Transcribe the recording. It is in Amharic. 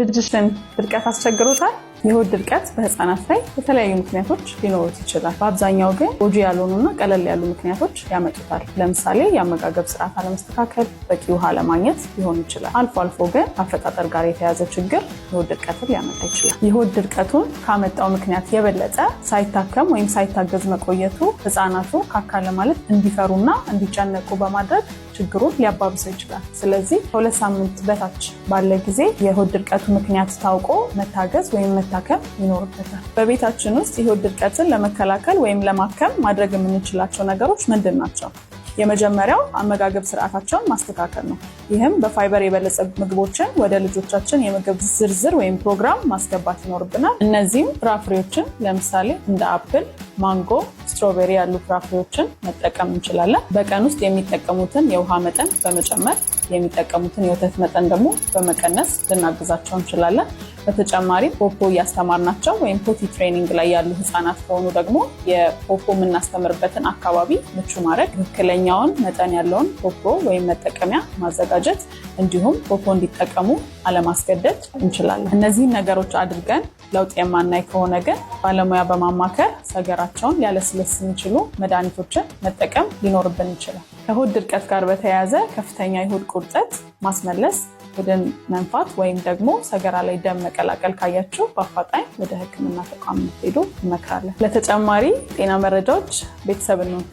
ልጅሽን ድርቀት አስቸግሮታል? የሆድ ድርቀት በህፃናት ላይ የተለያዩ ምክንያቶች ሊኖሩት ይችላል። በአብዛኛው ግን ጎጂ ያልሆኑና ቀለል ያሉ ምክንያቶች ያመጡታል። ለምሳሌ የአመጋገብ ስርዓት አለመስተካከል፣ በቂ ውሃ አለማግኘት ሊሆን ይችላል። አልፎ አልፎ ግን ከአፈጣጠር ጋር የተያያዘ ችግር የሆድ ድርቀትን ሊያመጣ ይችላል። የሆድ ድርቀቱን ካመጣው ምክንያት የበለጠ ሳይታከም ወይም ሳይታገዝ መቆየቱ ህፃናቱ ካካ ለማለት እንዲፈሩና እንዲጨነቁ በማድረግ ችግሩን ሊያባብሰው ይችላል። ስለዚህ ከ2 ሳምንት በታች ባለ ጊዜ የሆድ ድርቀቱ ምክንያት ታውቆ መታገዝ ወይም መታከም ይኖርበታል። በቤታችን ውስጥ የሆድ ድርቀትን ለመከላከል ወይም ለማከም ማድረግ የምንችላቸው ነገሮች ምንድን ናቸው? የመጀመሪያው አመጋገብ ስርዓታቸውን ማስተካከል ነው። ይህም በፋይበር የበለጸጉ ምግቦችን ወደ ልጆቻችን የምግብ ዝርዝር ወይም ፕሮግራም ማስገባት ይኖርብናል። እነዚህም ፍራፍሬዎችን ለምሳሌ እንደ አፕል፣ ማንጎ፣ ስትሮቤሪ ያሉ ፍራፍሬዎችን መጠቀም እንችላለን። በቀን ውስጥ የሚጠቀሙትን የውሃ መጠን በመጨመር የሚጠቀሙትን የወተት መጠን ደግሞ በመቀነስ ልናግዛቸው እንችላለን። በተጨማሪም ፖፖ እያስተማርናቸው ወይም ፖቲ ትሬኒንግ ላይ ያሉ ህፃናት ከሆኑ ደግሞ የፖፖ የምናስተምርበትን አካባቢ ምቹ ማድረግ፣ ትክክለኛውን መጠን ያለውን ፖፖ ወይም መጠቀሚያ ማዘጋጀት፣ እንዲሁም ፖፖ እንዲጠቀሙ አለማስገደድ እንችላለን። እነዚህን ነገሮች አድርገን ለውጥ የማናይ ከሆነ ግን ባለሙያ በማማከር ሰገራቸውን ሊያለስልስ የሚችሉ መድኃኒቶችን መጠቀም ሊኖርብን ይችላል። ከሆድ ድርቀት ጋር በተያያዘ ከፍተኛ የሆድ ቁርጠት፣ ማስመለስ፣ ሆድን መንፋት ወይም ደግሞ ሰገራ ላይ ደም መቀላቀል ካያችሁ በአፋጣኝ ወደ ሕክምና ተቋም እንድትሄዱ እንመክራለን። ለተጨማሪ ጤና መረጃዎች ቤተሰብ እንሁን።